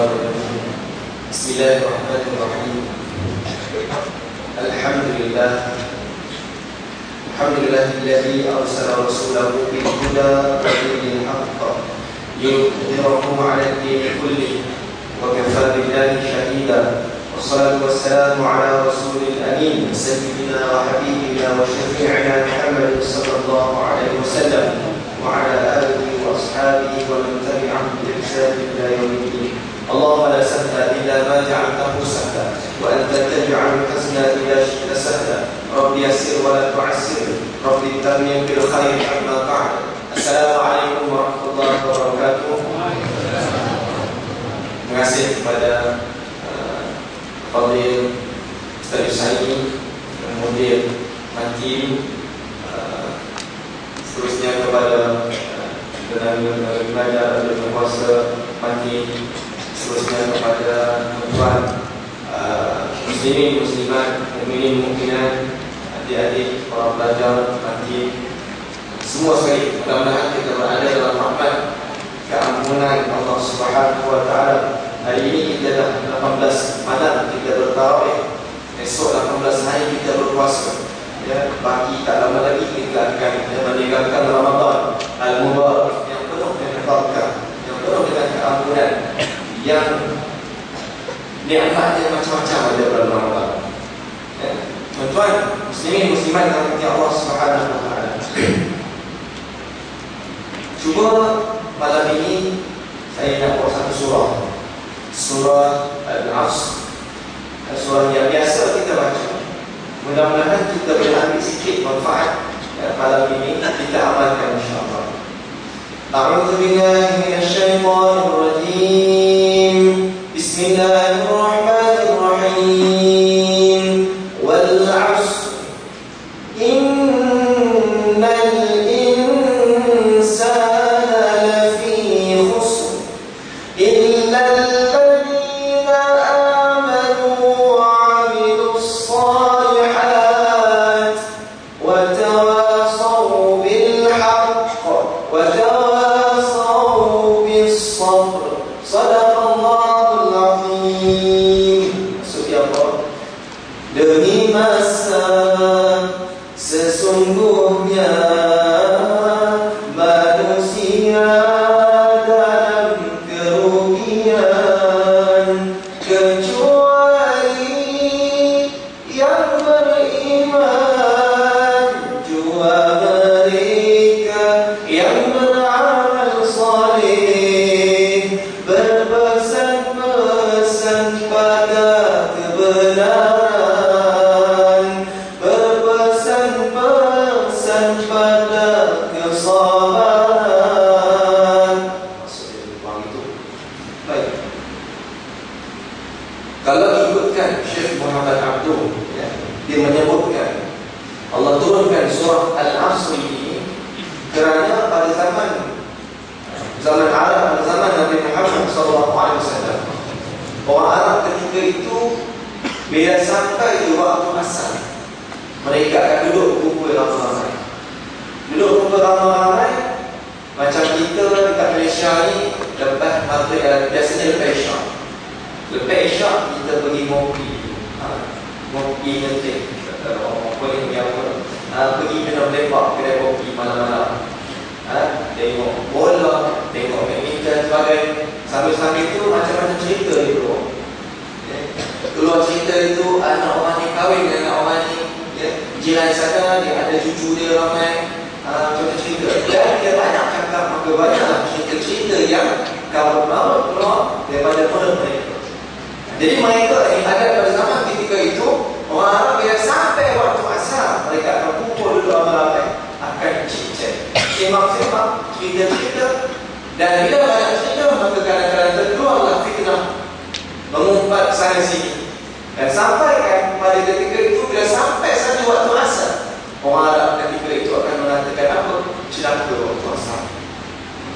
الرجيم بسم الله الرحمن الرحيم الحمد لله الذي أرسل رسوله بالهدى ودين الحق ليظهره على الدين كله وكفى بالله شهيدا والصلاة والسلام على رسول الأمين سيدنا وحبيبنا وشفيعنا محمد صلى الله عليه وسلم وعلى آله وأصحابه ومن تبعهم بإحسان إلى يوم الدين. اللهم لا سهل إلا ما جعلته سهلا وأنت تجعل الحزن إذا شئت سهلا. رب يسر ولا تعسر، رب تمم بالخير أما بعد. السلام عليكم ورحمة الله وبركاته. Terima kasih kepada Fadil Ustaz Yusaini, kemudian Hakim, seterusnya kepada tenaga belajar dan penguasa Hakim, seterusnya kepada tuan muslimin muslimat, mukminin mukminat, adik-adik para pelajar Hakim, semua sekali. Mudah-mudahan kita berada dalam rahmat keampunan Allah Subhanahu wa taala. Hari ini kita dah 18 malam kita bertarawih, esok 18 hari kita berpuasa. Ya, bagi tak lama lagi kita akan meninggalkan Ramadan Al-Mubarak yang penuh dengan barakah, yang penuh dengan keampunan, yang nikmatnya macam-macam ada dalam Ramadan. Ya, tuan-tuan muslimin muslimat yang dirahmati Allah Subhanahu wa taala. Cuba malam ini saya nak buat satu surah Al-Asr, surah yang biasa kita baca. Mudah-mudahan kita boleh ambil sikit manfaat malam ini, kita amalkan insya-Allah. A'udzu billahi minasyaitonir rajim. Bismillahirrahmanirrahim. Wal 'asr innal insana lafi khusr illa sesungguhnya manusia dalam kerugian kecuali yang beriman, jua mereka yang beramal saleh, berpesan-pesan pada kebenaran, pada kesabaran. Maksudnya itu. Baik. Kalau ikutkan Syekh Muhammad Abdul, ya, dia menyebutkan Allah turunkan surah Al-Asr ini kerana pada zaman Arab, pada zaman Nabi Muhammad SAW, orang Arab ketika itu bila sampai di waktu asar, mereka akan duduk berkumpul ramai-ramai. Duduk kumpul ramai-ramai macam kita dekat Malaysia ni, lepas maghrib, biasanya lepas isyak. Lepas isyak kita pergi ngopi. Ngopi nanti orang boleh pergi minum lepak kedai kopi malam-malam. Tengok bola, tengok badminton sebagainya. Sambil-sambil itu macam-macam cerita itu. Keluar cerita itu, anak orang ni kahwin dengan anak orang ni, jiran sana dia ada cucu dia ramai, cerita-cerita. Dan dia banyak cakap, maka banyaklah cerita-cerita yang kawan-kawan keluar daripada mulut mereka. Jadi mereka yang ada pada zaman ketika itu, orang Arab bila sampai waktu asar, mereka akan kumpul duduk ramai-ramai, akan cik-cik, sembang-sembang, cerita-cerita. Dan bila banyak cerita, maka kadang-kadang terkeluarlah fitnah, mengumpat sana sini. Dan sampai kan pada ketika itu, bila sampai satu waktu asar, orang Arab ketika itu akan mengatakan apa? Celaka waktu asar.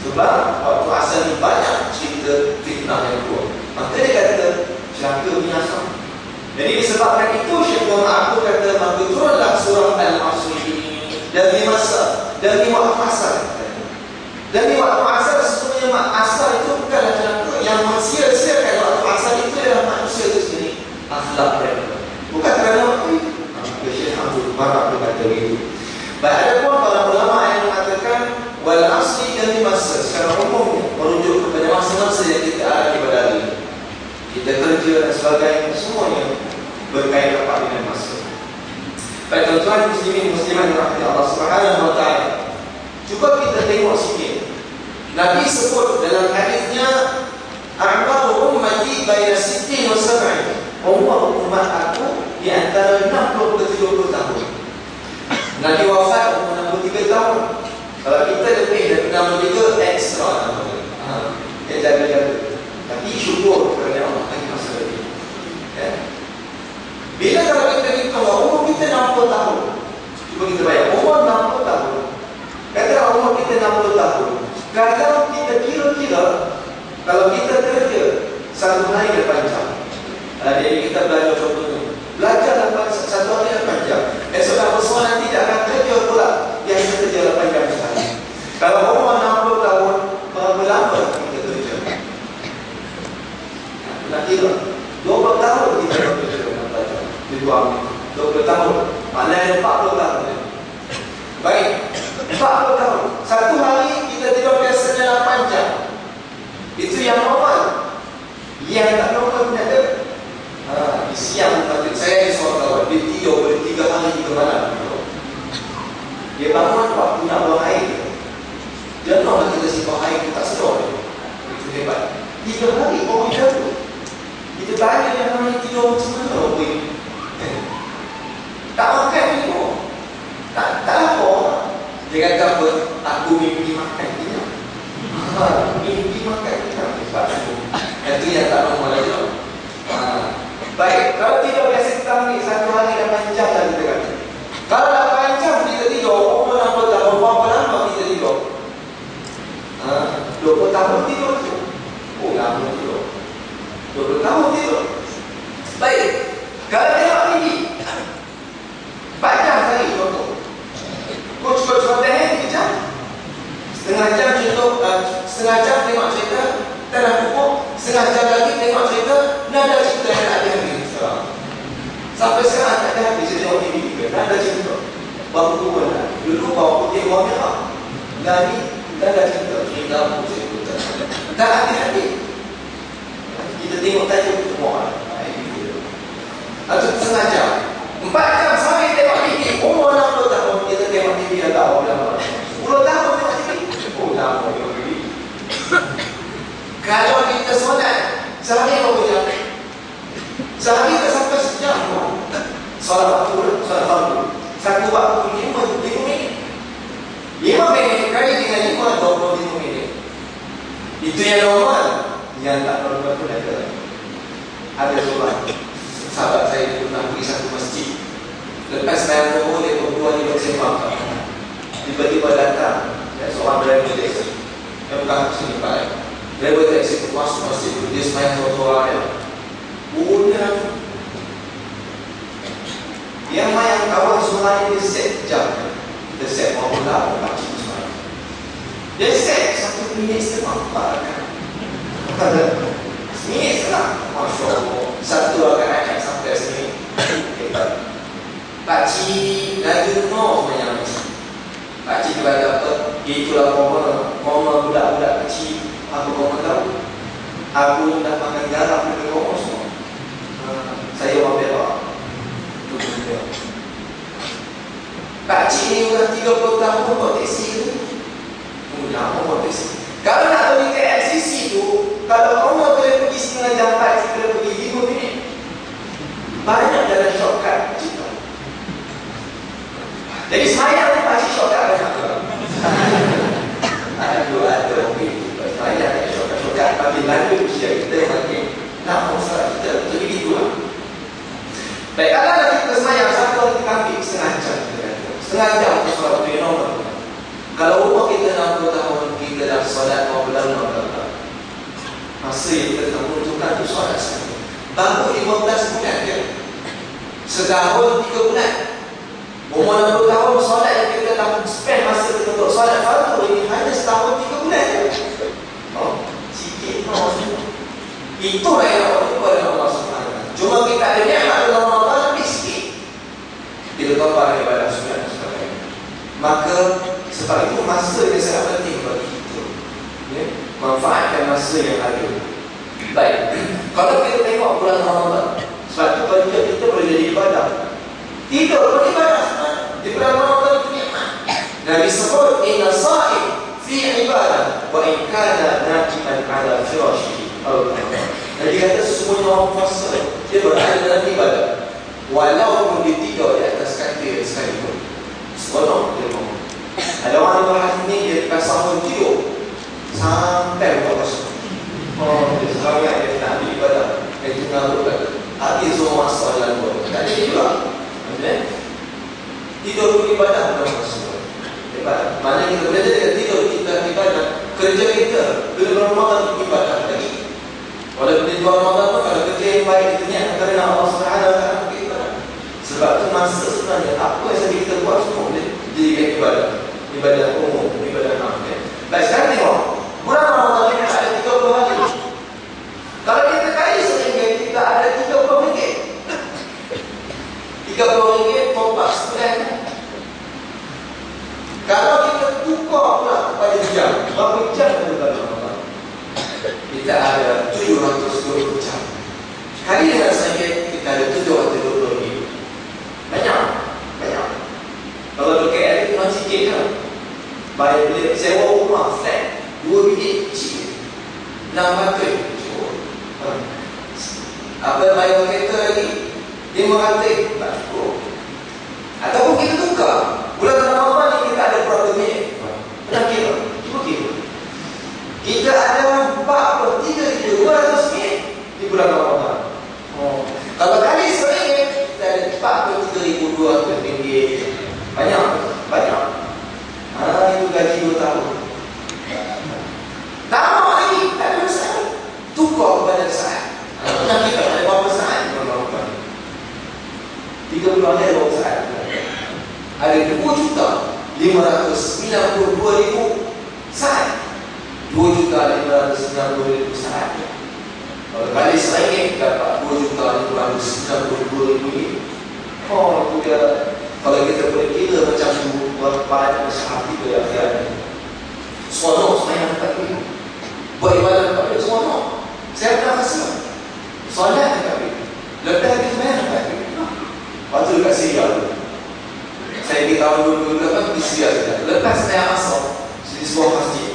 Sebab waktu asar ni banyak cerita fitnah yang keluar. Maka dia kata celaka binasa. Jadi disebabkan itu Syekh Muhammad Abdul kata maka turunlah surah Al-Asr ini dari masa, dari waktu asar. Dari waktu asar, sesungguhnya asar itu bukanlah celaka yang mensia-siakan Baik, ada pun para ulama yang mengatakan wal asli dan masa secara umum merujuk kepada masa-masa yang kita alami pada hari ini. Kita kerja dan sebagainya, semuanya berkait rapat dengan masa. Baik, tuan-tuan muslimin muslimat yang dirahmati Allah Subhanahu wa taala. Cuba kita tengok sikit. Nabi sebut dalam hadisnya a'maru ummati baina 60 wa 70. Umur umat aku di antara 60 ke 70 tahun. Nabi wafat umur 63 tahun. Kalau kita lebih dari 63 ekstra namanya. Dia jaga-jaga. Tapi syukur kerana Allah bagi masa lebih. Ya. Bila kalau kita hitung umur kita 60 tahun. Cuba kita bayar umur 60 tahun. Katakan umur kita 60 tahun. Kalau kita kira-kira, kalau kita kerja satu hari 8 jam. Jadi kita belajar contohnya. Belajar 1 hari 8 jam. Esok dah besar nanti dia akan kerja pula. Yang kita kerja 8 jam sehari. Kalau umur 60 tahun, berapa lama kita kerja? Nak kira 20 tahun kita kerja dengan belajar. Di 20 tahun. Maknanya 40 tahun. Baik, 40 tahun. Satu hari kita tidur biasanya 8 jam. Itu yang normal. Yang tak normal punya ada. Di siang nanti saya seorang kawan, dia tidur boleh 3 hari 3 malam. Dia bangun waktu nak buang air. Dia nak kita simpan air, kita tak sedar. Itu hebat. 3 hari orang jatuh. Kita tanya yang namanya tidur macam mana orang boleh. Tak makan minum. Tak lapar. Dia kata apa? Aku mimpi makan dia. Mimpi makan dia. Sebab itu yang tak normal lagi. Baik, kalau tidur biasa kita ambil 1 hari 8 jam lah kita kata. Kalau 8 jam kita tidur, umur 60 tahun, berapa lama kita tidur? 20 tahun tidur tu. Oh, lama tidur. 20 tahun tidur. Baik, kalau tengok TV 4 jam sehari contoh. Kau cuba tengok 3 jam. Setengah jam contoh, setengah jam tengok cerita Tanah Pupuk, setengah jam lagi tengok cerita Nada Cinta yang tak ada habis sekarang. Sampai sekarang tak ada habis. Saya tengok TV juga, Nada Cinta. Bapa tua lah. Dulu bapa putih warna merah. Dan ni Nada Cinta. Cerita apa saya ikutkan. Tak habis-habis. Kita tengok tajuk kita muat. Atau setengah jam. 4 jam sehari tengok TV. Umur 60 tahun kita tengok TV dah tahu lama. 10 tahun tengok TV. Oh lama tengok TV. Kalau kita solat sehari berapa jam? Sehari tak sampai sejam. Solat waktu, solat fardu. Satu waktu 5 minit. 5 minit kali dengan 5, 25 minit. Itu yang normal. Yang tak normal pun ada. Ada solat. Sahabat saya pernah pergi satu masjid. Lepas saya berbual, dia berdua di bersembang. Tiba-tiba datang seorang driver taxi. Dia bukan sini Pak. Driver taxi itu masuk masjid itu. Dia semayang trotoar dia. Udah. Yang main kawan semayang dia set jam. Dia set berapa lama pakcik semayang. Dia set 1 minit setengah 4 kan. 1 minit setengah. Masya Allah. Satu akan naik sampai sini. Pakcik lagi rumah semayang. Pakcik tu ada apa? Itulah mama budak-budak kecil. Apa kau tahu? Aku dah makan garam dekat rumah semua. Saya orang Perak. Pakcik ni udah 30 tahun buat taksi tu. Lama buat taksi. Kalau nak pergi ke LCC tu, kalau orang boleh pergi setengah jam, pakcik boleh pergi 5 minit. Banyak jalan shortcut pakcik tu. Jadi semayang ni pakcik shortcut banyak tu. Ada orang itu. Semayang ni shortcut. Tapi lalu usia kita makin nak masalah kita. Jadi itulah. Baik, kalau kita semayang satu hari kita ambil setengah jam. Setengah jam untuk solat tu yang normal. Kalau umur kita 60 tahun, kita dah solat berapa lama. Masa yang kita nak menunjukkan tu solat sekali. Baru 15 bulan je. Setahun 3 bulan. Umur 60 tahun solat yang kita dah spend masa kita untuk solat fardu ini hanya setahun 3 bulan je. Oh, sikit. Itulah yang Allah kepada Allah SWT. Cuma kita ada nikmat dalam Allah lebih sikit. Kita tombak ibadah sunat dan sebagainya. Maka sebab itu masa yang sangat penting bagi kita, ya? Manfaatkan masa yang ada. Baik, kalau kita tengok bulan Ramadan, sebab itu bagi kita boleh jadi ibadah. Tidur pun ibadah di bulan Ramadan itu nikmat. Nabi sebut inna sha'im fi ibadah wa in kana najiman ala firashihi. Nabi kata sesungguhnya orang puasa dia berada dalam ibadah walaupun dia tidur di atas katil sekalipun. Seronok dia ngomong. Ada orang yang berhati ni dia pasang tidur sampai buka pasang. Dia sekarang dia nak ambil ibadah. Dia tengah berbuat hati semua masa dalam buat. Tak ada juga. Tidur pun ibadah bukan masuk. Mana kita belajar dengan tidur kita ibadah. Kerja kita bila Ramadan ibadah lagi. Walaupun di luar Ramadan pun kalau kerja yang baik kita niat kerana Allah Subhanahu Wa Taala ibadah. Sebab tu masa sebenarnya apa yang saja kita buat semua boleh jadikan ibadah. Ibadah umum, ibadah amal. Baik, sekarang tengok. Bulan Ramadan ini ada 30 hari. Kalau kita kali sehingga kita ada 30 ringgit. 30 ringgit topak sebulan. Kalau kita tukar pula kepada jam, berapa jam ada bulan Ramadan? Kita ada 720 jam. Kali dengan saja kita ada 720 ringgit. Banyak. Kalau dekat KL itu masih sikit kan? Bayar beli sewa rumah flat 2 bilik kecil 600. Apa bayar kereta lagi 500 tak cukup. Ataupun kita tukar bulan Ramadan ni kita ada berapa minit? Pernah kira? Cuba kira. Kita ada 43,200 minit di bulan Ramadan. Kalau kali sering kita ada 43,200 minit. Banyak. Itu gaji 2 tahun. Tambah lagi, tak ada masalah. Tukar kepada saat. Pernah kita ada berapa saat di bulan Ramadan? 30 hari ada berapa saat? Ada 2,592,000 saat. 2,592,000 saat. Kalau kali sering dapat 2,592,000. Itu dia. Kalau kita boleh kira macam berapa saat itu yang ada. Seronok semayang dekat itu. Buat ibadah dekat itu seronok. Saya pernah rasa solat dekat itu. Lepas itu semayang dekat itu. Lepas tu dekat Syria. Saya di tahun 2008 di Syria saja. Lepas saya asal di sebuah masjid.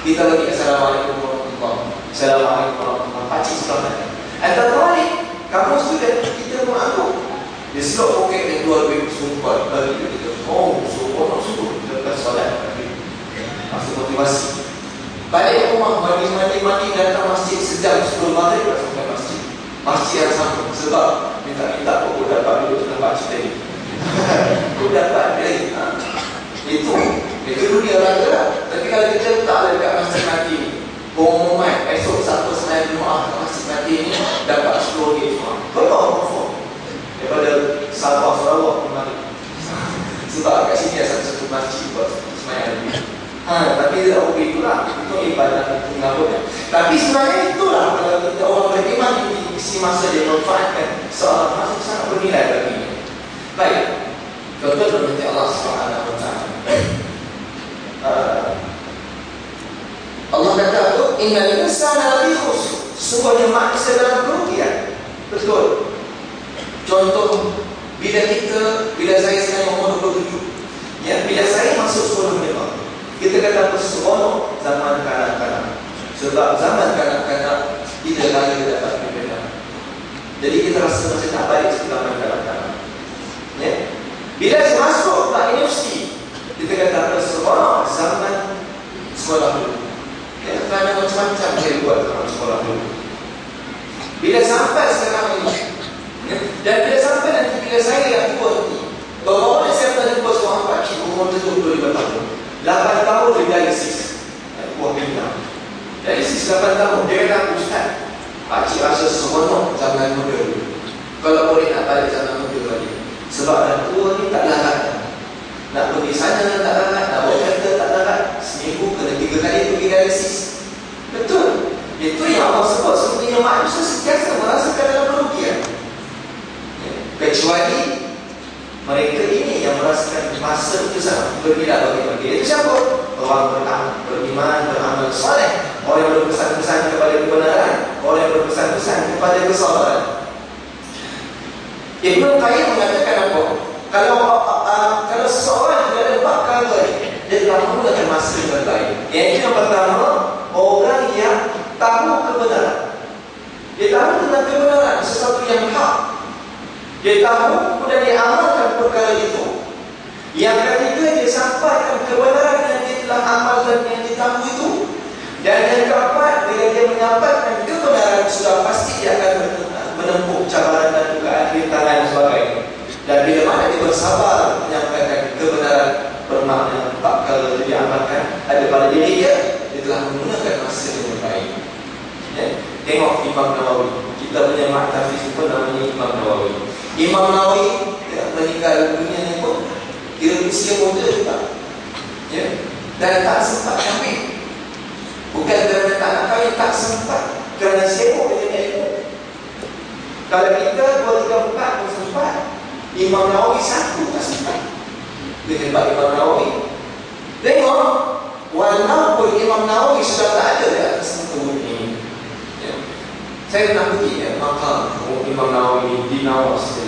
Kita lagi Assalamualaikum warahmatullahi wabarakatuh. Assalamualaikum warahmatullahi wabarakatuh. Pakcik sebelah. Antara balik kamu student kita mengaku. Dia selok poket yang keluar duit sumpah. Bagi kita nak suruh lepas solat. Masuk motivasi. Balik rumah, mandi datang masjid sejam sebelum maghrib langsung ke masjid. Masjid yang sama. Sebab minta aku dapat duduk dengan pakcik tadi. Aku dapat dari itu dunia raga. Tapi kalau kita tak ada dekat masjid mati ni, pengumuman esok siapa senai Jumaat ke masjid mati ni dapat 10 ringgit semua. Betul. Daripada Sabah, Sarawak kembali. Sebab kat sini ada satu masjid buat semayang lebih. Tapi tidak begitulah. Itu ibadah itu ngabukan. Tapi sebenarnya itulah kalau kita orang beriman di isi masa dia manfaatkan seorang masa sangat bernilai baginya. Baik. Contoh nanti Allah Subhanahu Wa Taala. Allah kata tu innal insana lafi khusr. Sesungguhnya manusia dalam kerugian. Betul. Contoh bila saya sekarang umur 27, ya, bila saya masuk sekolah menengah, kita kata seronok zaman kanak-kanak. Sebab zaman kanak-kanak tidak lagi dapat berbeda. Jadi kita rasa macam tak baik zaman kanak-kanak. Ya. Bila saya masuk ke universiti, kita kata seronok zaman sekolah dulu. Ya, kerana macam-macam saya buat dalam sekolah dulu. Bila sampai sekarang ini, dan bila sampai nanti bila saya yang tua nanti, bahawa saya pernah jumpa seorang pakcik umur 25 tahun, 8 tahun dia dialisis. Buah pinggang dialisis 8 tahun. Dia kata, Ustaz, pakcik rasa seronok zaman muda dulu. Kalau boleh nak balik zaman muda lagi. Sebab dah tua ni tak larat. Nak pergi sana tak larat, nak bawa kereta tak larat. Seminggu kena 3 kali pergi dialisis. Betul. Itu yang Allah sebut. Sebenarnya manusia sentiasa merasakan dalam kerugian. Kecuali Mereka ini yang merasakan masa itu sangat berbeda bagi mereka. Itu siapa? Orang beriman, beramal soleh, orang yang berpesan-pesan kepada kebenaran, orang yang berpesan-pesan kepada kesabaran. Ibnu Qayyim mengatakan apa? Kalau seseorang tidak ada bakal baik, dia telah menggunakan masa yang baik. Yang pertama, orang yang tahu kebenaran. Dia tahu tentang kebenaran, sesuatu yang hak. Dia tahu, kemudian dia amalkan perkara itu. Yang ketiga, dia sampaikan kebenaran yang dia telah amalkan, yang dia tahu itu. Dan yang keempat, bila dia menyampaikan kebenaran, sudah pasti dia akan menempuh cabaran dan dugaan, rintangan dan sebagainya. Dan bila mana dia bersabar menyampaikan kebenaran, bermakna bakal diamalkan ada pada diri dia, dia telah menggunakan masa yang baik. Ya? Tengok Imam Nawawi. Kita punya mahtafiz pun namanya Imam Nawawi. Imam Nawawi meninggal dunia ni pun kira usia muda juga, ya? Dan tak sempat kahwin. Bukan kerana tak nak kahwin, tak sempat, kerana sibuk dengan ilmu. Kalau kita 2, 3, 4 pun sempat, Imam Nawawi 1 tak sempat. Dia hebat Imam Nawawi. Tengok, walaupun Imam Nawawi sudah tak ada di atas muka bumi, ya? Saya pernah pergi makam Imam Nawawi di Nawas.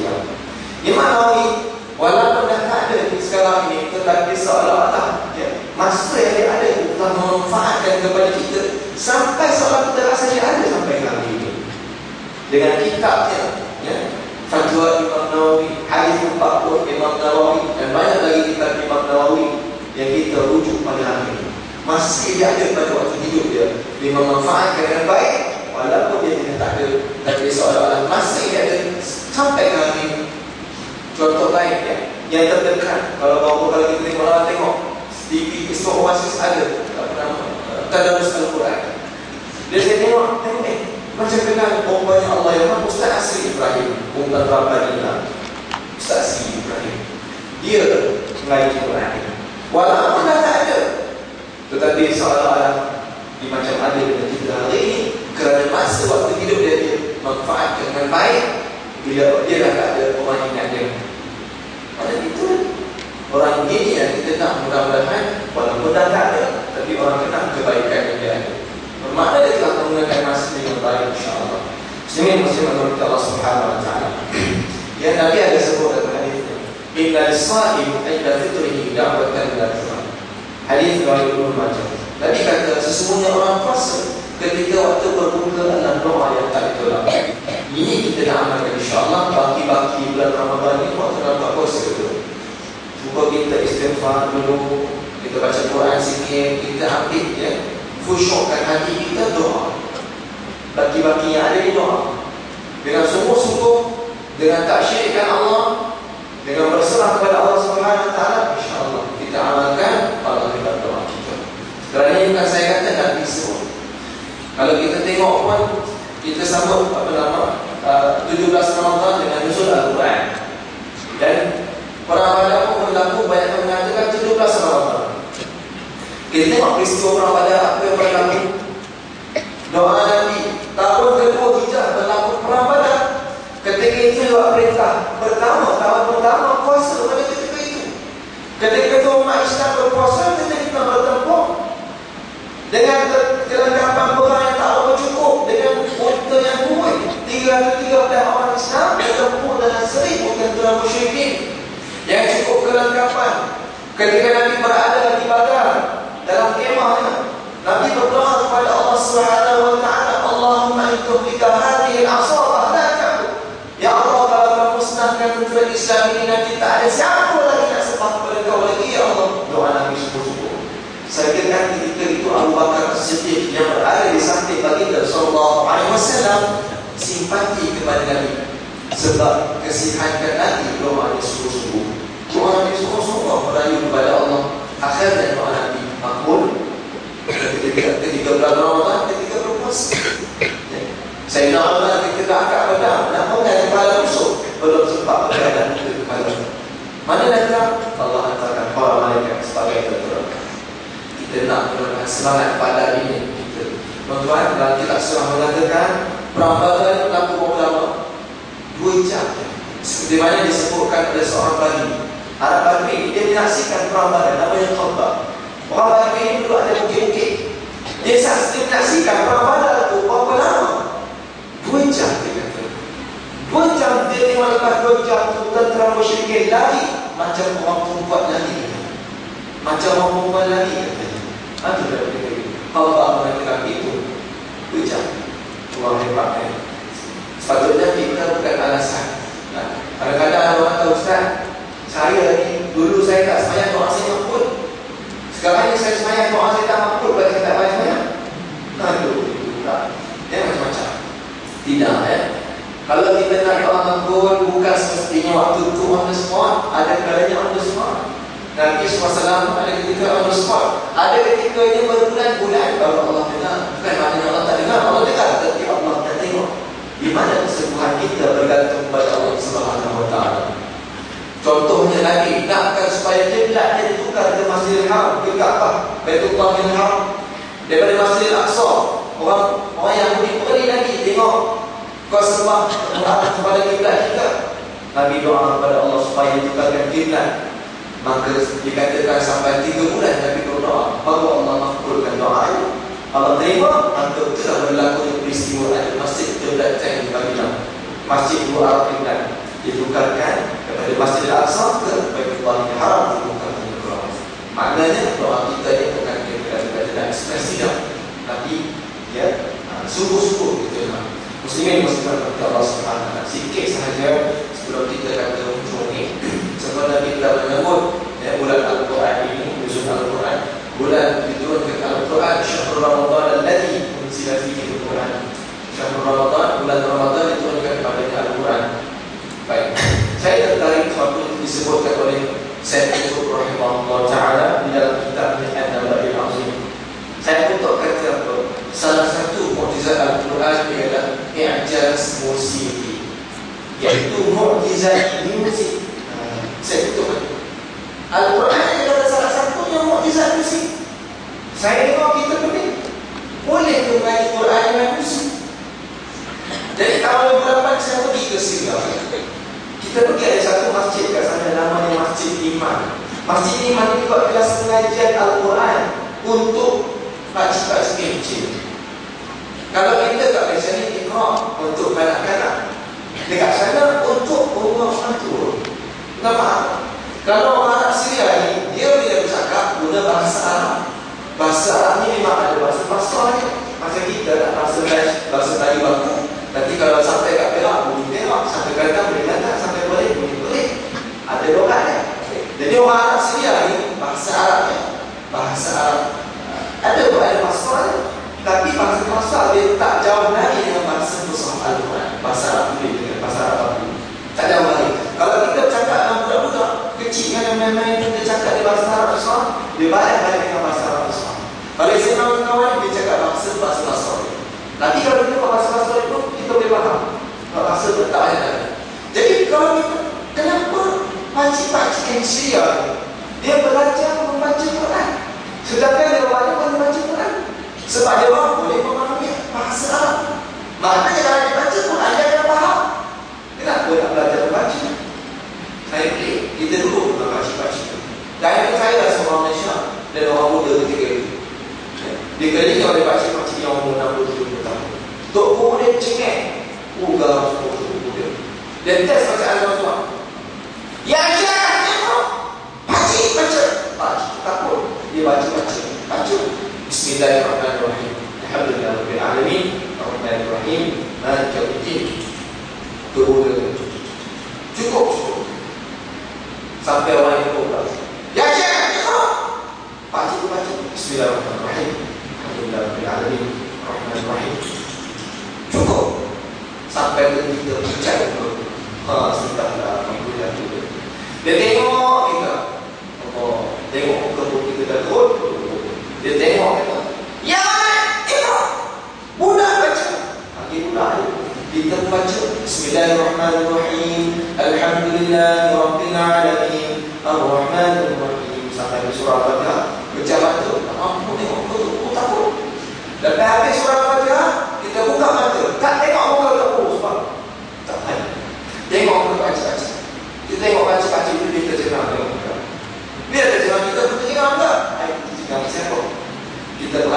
Imam Nawawi walaupun dah tak ada sekarang ini, tetapi seolah-olah masa yang dia ada itu telah memanfaatkan kepada kita sampai seolah kita rasa dia ada sampai hari ini. Dengan kitabnya, ya, Fatwa Imam Nawawi, Hadis 40 Imam Nawawi, dan banyak lagi kitab Imam Nawawi yang kita rujuk pada hari ini, masih dia ada pada waktu hidup dia. Dia memanfaatkan dengan baik walaupun dia tidak tak ada, tapi seolah-olah masih dia ada sampai hari ini. Contoh lain, ya, yang terdekat, kalau kita tengok TV Isma Oasis ada tadarus Al-Quran. Dia saya tengok macam kenal umpamanya Allah yang maha, Ustaz Asri Ibrahim, Umtan Rabbanilah, Ustaz Asri Ibrahim, dia mengaji Quran. Walaupun dah tak ada, tetapi seolah-olah dia macam ada dengan kita hari ini, kerana masa waktu hidup dia manfaatkan dengan baik. Bila dia dah tak ada, orang ingat dia. Pada itu orang begini yang kita nak, mudah-mudahan walaupun dah tak ada, tapi orang kenal kebaikan yang dia ada. Bermakna dia telah menggunakan masa dengan baik, insyaAllah. Muslimin muslimat menurut Allah Subhanahu Wa Taala. Yang Nabi ada sebut dalam hadisnya, Inna as-sa'im inda fitrihi da'watan ila Tuhan. Hadis riwayat Ibnu Majah. Nabi kata sesungguhnya orang puasa ketika waktu berbuka adalah doa yang tak ditolak. Ini kita nak amalkan insyaAllah. Baki-baki bulan Ramadan ini waktu nampak puasa itu, cuba kita istighfar dulu, kita baca Quran sikit, kita ambil, ya, khusyukkan hati kita, doa. Baki-baki yang ada di doa dengan sungguh-sungguh, dengan tak syirikkan Allah, dengan berserah kepada Allah Subhanahu Wa Taala, insyaAllah kita amalkan, Allah akan doa kita. Kerana ini bukan saya kata Nabi semua. Kalau kita tengok pun, kita sambut 17 Ramadan dengan nuzul Al-Quran. Dan orang Badar pun berlaku, banyak yang mengatakan 17 Ramadan. Kita tengok peristiwa orang Badar apa yang berlaku. Doa Nabi tahun kedua Hijrah berlaku perang Badar. Ketika itu juga perintah pertama, tahun pertama puasa pada ketika itu. Ketika itu umat Islam berpuasa, kita bertempur dengan kelengkapan perang yang tak apa cukup, dengan unta yang kuat. 313 orang Islam bertempur dengan 1,000 tentera musyrikin yang cukup kelengkapan. Ketika Nabi berada di Badar dalam kemahnya, Nabi berdoa kepada Allah Subhanahu Wa Taala, Allahumma in tuhlika hadhihi al-asabah la ta'ud. Ya Allah, kalau kau musnahkan tentera Islam ini, nanti tak ada siapa lagi nak sembah kepada kau lagi, ya Allah. Doa Nabi sungguh-sungguh. Saya kira ketika itu Abu Bakar As-Siddiq yang berada di samping baginda sallallahu alaihi wasallam simpati kepada Nabi, sebab kesihankan Nabi doa sungguh-sungguh. Doa Nabi sungguh-sungguh merayu kepada Allah. Akhirnya doa Nabi makbul ketika bulan Ramadan, ketika berpuasa. Saya nak ketika akad pedang, nak mengenai kepala musuh, belum sempat berada di kepala. Mana datang? Allah hantarkan para malaikat sebagai tentera. Kita nak menggunakan semangat pada ini kita. Tuan-tuan, dalam kitab surah mengatakan perang Badar berlaku berapa lama? 2 jam. Seperti mana disebutkan oleh seorang Badui. Arab Badui, dia menyaksikan perang Badar, namanya Khabbab. Orang Badui ini dulu ada bukit-bukit. Dia menyaksikan perang Badar itu berapa lama? 2 jam dia kata. 2 jam dia tengok lepas 2 jam tu tentera musyrikin lari macam orang perempuan lari. Macam orang perempuan lari katanya. Itu dah dia. Khabbab mengatakan itu 2 jam. Orang hebat kan. Sepatutnya kita bukan alasan. Kadang-kadang ada orang tahu, Ustaz, saya ni dulu saya tak sembahyang doa saya makbul. Sekarang ni saya sembahyang doa saya tak makbul, sebab saya tak banyak sembahyang. Dia macam-macam. Tidak ya. Kalau kita nak doa makbul, bukan semestinya waktu tu on the spot. Ada kalanya on the spot. Nabi SAW ada ketika on the spot. Ada ketikanya berbulan-bulan baru Allah dengar. Bukan maknanya Allah tak dengar, Allah dengar, tapi Allah tak tengok. Di mana kesembuhan kita bergantung kepada Allah Subhanahu Wa Taala. Contohnya Nabi nakkan supaya kiblat dia ditukar ke Masjidil Haram, ke Kaabah, Baitullahil Haram, daripada Masjidil Aqsa. Orang Yahudi pergi lagi tengok kau sembah kepada kiblat kita. Nabi doa kepada Allah supaya ditukarkan kiblat. Maka dikatakan sampai 3 bulan Nabi berdoa, baru Allah makbulkan doanya. Allah terima, maka telah berlaku peristiwa ada masjid Qiblatain di Madinah. Masjid Dua Arab Qiblat ditukarkan kepada Masjid Al-Aqsa ke Baitullahil Haram ditukarkan ke Quran. Maknanya doa kita ni bukan kita tidak ekspresi dah, tapi ya sungguh-sungguh gitu lah. Muslimin muslimat kepada Allah Subhanahu Wa Taala. Sikit sahaja sebelum kita kata hujung ni, sebenarnya kita menyebut ya, bulan Al-Quran ini, nuzul Al-Quran. Bulan diturunkan Al-Quran, Syahrul Ramadan alladzi unzila fihi Al-Quran. Syahrul Ramadan, bulan Ramadan diturunkan kepadanya Al-Quran. Baik. Saya tertarik waktu itu disebutkan oleh Syekh Yusuf rahimahullah taala di dalam kitabnya An-Nabail Azim. Saya untuk kata apa? Salah satu mukjizat Al-Quran ialah i'jaz musiki. Iaitu mukjizat musik. Saya tutup. Al-Quran adalah salah satunya mukjizat musik. Saya tengok kita pergi boleh ke mengaji Quran dengan musik. Jadi tahun 2008 saya pergi ke Singapura. Kita pergi ada satu masjid kat sana namanya Masjid Iman. Masjid Iman itu buat kelas pengajian Al-Quran untuk pakcik-pakcik kecil. Kalau kita kat Malaysia ni Iqra untuk kanak-kanak, dekat sana untuk umur matur. Tak faham? Kalau orang Arab Syria ni, dia bila bercakap guna bahasa Arab. Bahasa Arab ni memang ada bahasa pasal. Macam kita nak bahasa tadi baku. Nanti kalau sampai kat Perak, bunyi Perak. Sampai Kelantan boleh Kelantan. Sampai boleh, bunyi boleh. Ada logatnya. Jadi orang Arab Syria ni, bahasa Arabnya, bahasa Arab ada pasal. Tapi bahasa pasal dia tak jauh lagi dengan bahasa Fusah Al-Quran. Bahasa Arab boleh dengan bahasa Arab boleh. Tak jauh lagi. Kalau kita bercakap dengan budak-budak kecil kan main-main kita cakap di bahasa Arab Besar, dia balik dengan bahasa Arab Besar. Kalau saya kawan-kawan dia cakap bahasa Besar. Tapi kalau kita bahasa Besar itu kita boleh faham. Bahasa itu tak ada. Jadi kalau kita, kenapa pakcik-pakcik yang Syria dia belajar membaca Quran, sedangkan dia orang boleh membaca Quran? Sebab dia orang boleh memahami bahasa Arab. Maknanya kalau dia baca Quran dia akan faham. Kenapa nak belajar membaca? Saya pilih, kita dulu dengan pakcik-pakcik. Dan saya lah seorang Malaysia dan orang muda ketika itu. Dikelilingi oleh pakcik-pakcik yang umur 60-70 tahun. Tok Guru dia cengeng. Garam semua Tok Guru dia. Dia test bacaan tuan-tuan. Ya Syekh, tengok. Pakcik baca. Pakcik takut. Dia baca-baca. Baca. Bismillahirrahmanirrahim. Alhamdulillahirabbil alamin. Arrahmanirrahim. Maliki yaumiddin. Tok Guru dia. Cukup. Sampai orang itu berkata, ya Syekh, tengok. Pakcik tu baca Bismillahirrahmanirrahim. Alhamdulillahirabbil alamin. Arrahmanirrahim. Cukup. Sampai kita percaya sudahlah, alhamdulillah. Dia tengok kita. Tengok muka kita dah turun. Dia tengok kita. Ya, tengok. Budak baca. Bagi budak dia. Kita baca Bismillahirrahmanirrahim. Alhamdulillahirabbil alamin. Arrahmanirrahim. Sampai di surah Al-Fatihah. Berjalan tu. Ampun tengok tu takut. Lepas habis surah Al-Fatihah, kita buka mata. Tak tengok muka tak sebab tak tahu. Tengok muka baca.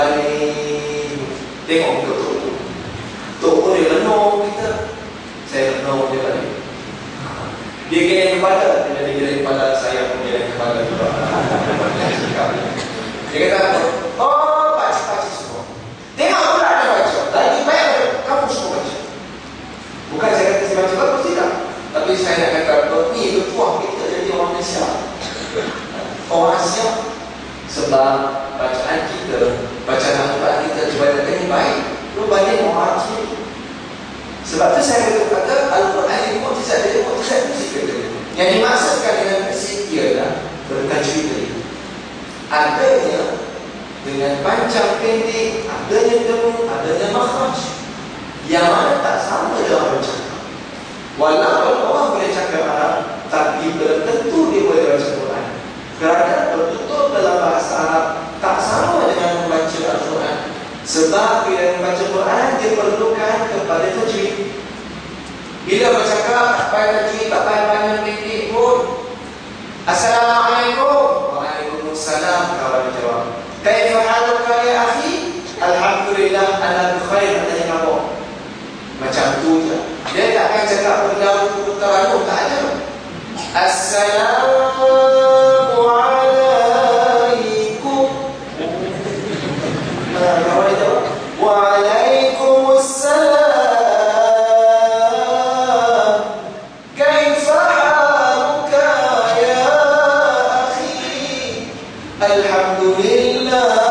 berbanding. Tengok betul. Tok dia lenong kita. Saya lenong dia balik. Dia geleng kepala. Dia geleng kepala, saya pun geleng kepala juga. Dia kata apa? Oh, pakcik-pakcik semua. Tengok pula ada baca. Lagi banyak kamu semua baca. Bukan saya kata saya baca bagus, tidak. Tapi saya nak kata ni berpuah kita jadi orang Malaysia. Orang Asia. Sebab bacaan kita, bacaan Al-Quran kita kebanyakan yang baik berbanding orang Arab sendiri. Sebab tu saya kata Al-Quran ini mukjizat dia, mukjizat musik dia. Yang dimaksudkan dengan musik ialah bertajwid. Adanya dengan panjang pendek, adanya dengung, adanya makhraj. Yang mana tak sama dengan orang cakap. Walaupun orang boleh cakap Arab, tapi belum tentu dia boleh baca Quran. Kerana bertutur dalam bahasa Arab tak sama dengan membaca Al-Quran. Sebab bila membaca Quran, dia perlukan kepada tajwid. Bila bercakap, tak payah tajwid, tak payah panjang pendek pun. Assalamualaikum. Waalaikumsalam. Kawan jawab, kaifa haluka ya akhi? Alhamdulillah ana bi khair. Katanya kamu. Macam tu je. Dia tak akan cakap berlalu tak ada. Assalamualaikum. Kawan dia jawab, Waalaikumsalam. Kaifa haluka ya akhi? Alhamdulillah.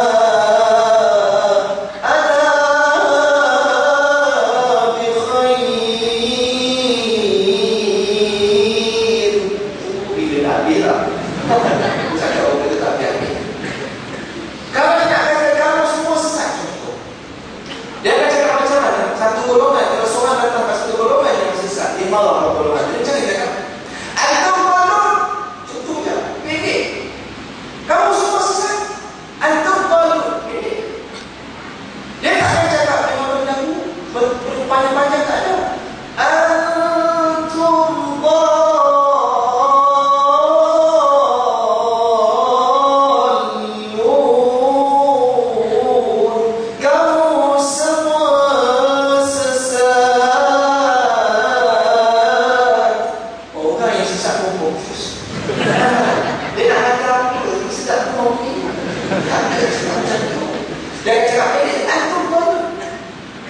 Malah golongan dia cari cakap antum balun, contohnya pendek. Kamu semua sesat, antum balun, pendek. Dia tak akan cakap dengan benda-benda berpanjang-panjang, tak ada. Antum balun, kamu semua sesat. Dia nak kata apa? Mesti tak tahu ni. Dia cakap ini antum pun.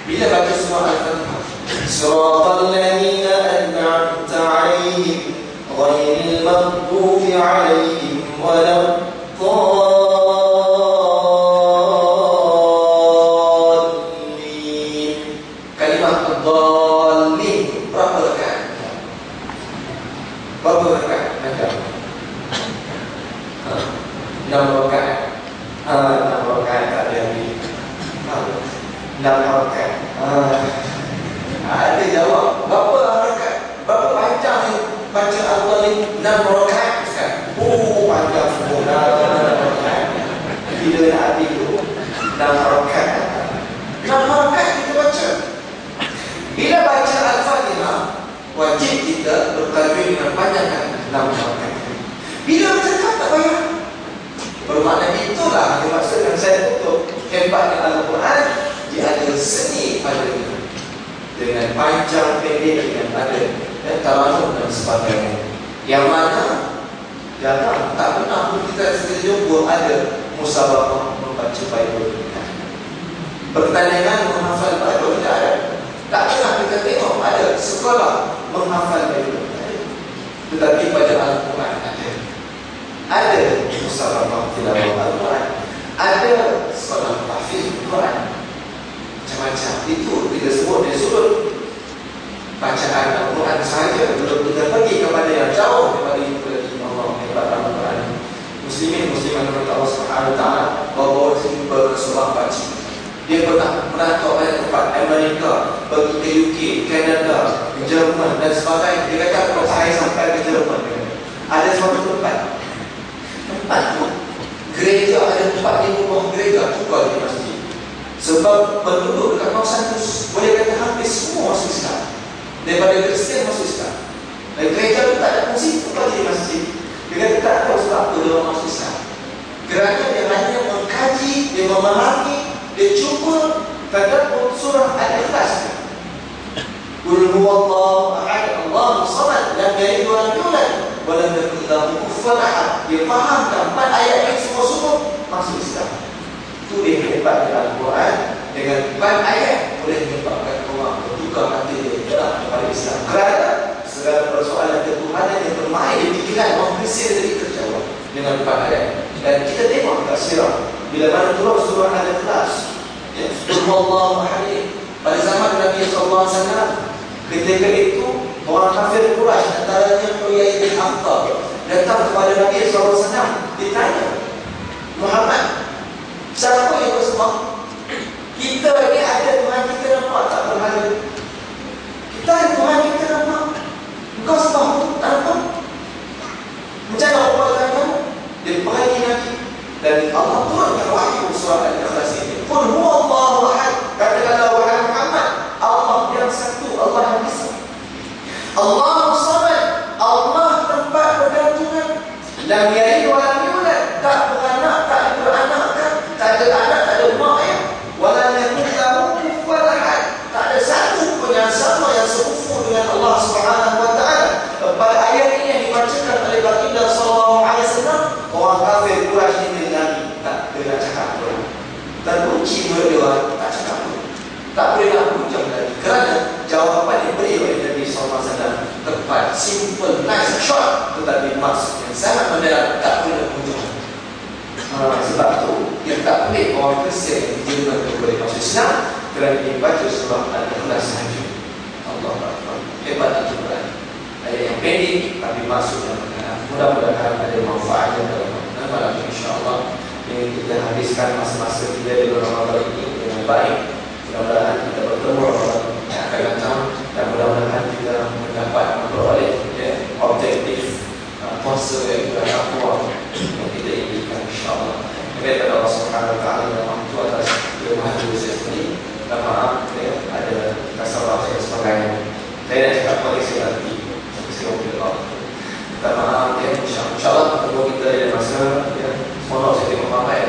Bila baca surah Al-Fatihah, Siratal ladzina an'amta 'alaihim ghairil maghdubi 'alaihim waladdallin. Kalimah ad-dallin berapa rakaat? Berapa rakaat? Macam 6 rakaat. 6 rakaat tak ada yang ni. 6 rakaat. Ada jawab, berapa rakaat? Berapa panjang ni baca Al-Quran ni? 6 rakaat kan? Panjang semua. 6 rakaat. Bila nak habis tu 6 rakaat. 6 rakaat kita baca. Bila baca Al-Fatihah, wajib kita bertajwid dengan panjang kan? 6 rakaat. Bila bercakap tak payah. Bermakna itulah yang maksudkan saya tutup hebatnya Al-Quran. Dia ada seni padanya, dengan panjang pendek, dengan ada taranum dan sebagainya. Yang mana jangan tak pernah pun kita jumpa ada musabaqah membaca Bible, pertandingan menghafal Bible, tidak ada. Tak pernah kita tengok ada sekolah menghafal Bible. Tetapi pada Al-Quran ada musabaqah tilawah Al-Quran, ada sekolah tahfiz Al-Quran, macam-macam. Itu kita sebut dari sudut bacaan Al-Quran sahaja. Belum kita pergi kepada yang jauh daripada itu lagi. Allah hebat Al-Quran. Muslimin muslimat Allah Subhanahu Wa Taala bawa sumber surah Fatiha. Dia pernah merantau banyak tempat, Amerika, pergi ke UK, Kanada, Jerman dan sebagainya. Dia kata kalau saya sampai ke Jerman, ada suatu tempat gereja, ada 4,000 buah gereja juga di masjid. Sebab penduduk dekat kawasan itu boleh kata hampir semua masuk Islam, daripada Kristian masuk Islam. Dan gereja itu tak ada fungsi juga di masjid. Dia kata tak tahu sebab apa dia orang masuk Islam. Kerana dia hanya mengkaji mengkaji, dia memahami, dia cuba tadabbur surah Al-Ikhlas. Qul huwallahu ahad, Allahus samad, lam yalid wa lam yulad wa lam yakul lahu kufuwan ahad. Dia faham keempat ayat ini semua masuk Islam. Itu dia hebat di Al-Quran. Dengan 4 ayat boleh menyebabkan orang bertukar hati dia kepada Islam. Kerana segala persoalan ketuhanan yang bermain di pikiran orang Kristian tadi terjawab dengan 4 ayat. Dan kita tengok kat sirah bila mana turun surah Al-Ikhlas, ya, Allahu ahad. Pada zaman Nabi SAW, ketika itu orang kafir Quraisy, antaranya Huyai bin Akhtab, datang kepada Nabi SAW, ditanya, Muhammad, siapa yang bersembah? Kita ni ada Tuhan kita nampak tak berhala? Kita ada Tuhan kita nampak. Engkau sembah tu tak nampak? Macam mana orang buat kamu? Dia perhati Nabi. Dan Allah turunkan wahyu surah Al-Ikhlas ini. Qul huwallahu ahad. Katakanlah wahai Muhammad, Allah yang satu, Allah yang besar. Allahus samad, Allah tempat bergantungan. Lam yalid wa lam yulad, tak beranak, tak beranakkan, tak ada anak, tak ada mak ya. Wa lam yakul lahu kufuwan ahad, tak ada satu pun yang sama yang sekufu dengan Allah Subhanahu wa taala. Pada ayat ini yang dibacakan oleh baginda sallallahu alaihi wasallam, orang kafir Quraisy ini Nabi tak boleh nak cakap pun. Terkunci mulut dia, tak cakap pun. Tak boleh nak hujam lagi. Kerana jawapan yang beri oleh Nabi SAW tepat, simple, nice, short, tetapi maksud yang sangat mendalam, tak boleh nak hujam. Sebab tu dia tak boleh orang Kristian yang boleh masuk Islam kerana dia baca surah Al-Ikhlas sahaja. Allah Akbar. Hebat Al-Quran. Ayat yang pendek tapi maksud yang mendalam. Mudah-mudahan ada manfaatnya dalam malam ini, insya-Allah. Ini kita habiskan masa-masa kita di bulan Ramadan ini dengan baik. Mudah-mudahan kita bertemu Ramadan yang akan datang dan mudah-mudahan kita mendapat memperoleh objektif puasa yang kita takwa yang kita inginkan, insya-Allah. Kita pada Allah Subhanahu wa taala dan waktu atas kemahan dosa ini. Dan maaf ada kesalahan dan sebagainya. Saya nak cakap pada saya nanti kita maaf ya, insya-Allah ketemu kita di masa ya, semoga saya tengok ramai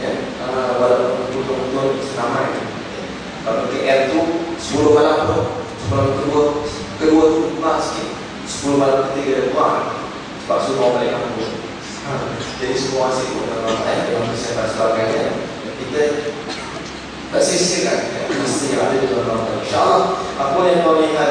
ya, karena walaupun betul-betul ramai. Kalau KL tu 10 malam tu, sebelum kedua tu kurang sikit, 10 malam ketiga dia kurang sebab semua balik kampung. Jadi semua sibuk dengan ramai dengan persiapan sebagainya. Kita tak sisihkan mesti yang ada di dalam Ramadan. InsyaAllah apa yang kau lihat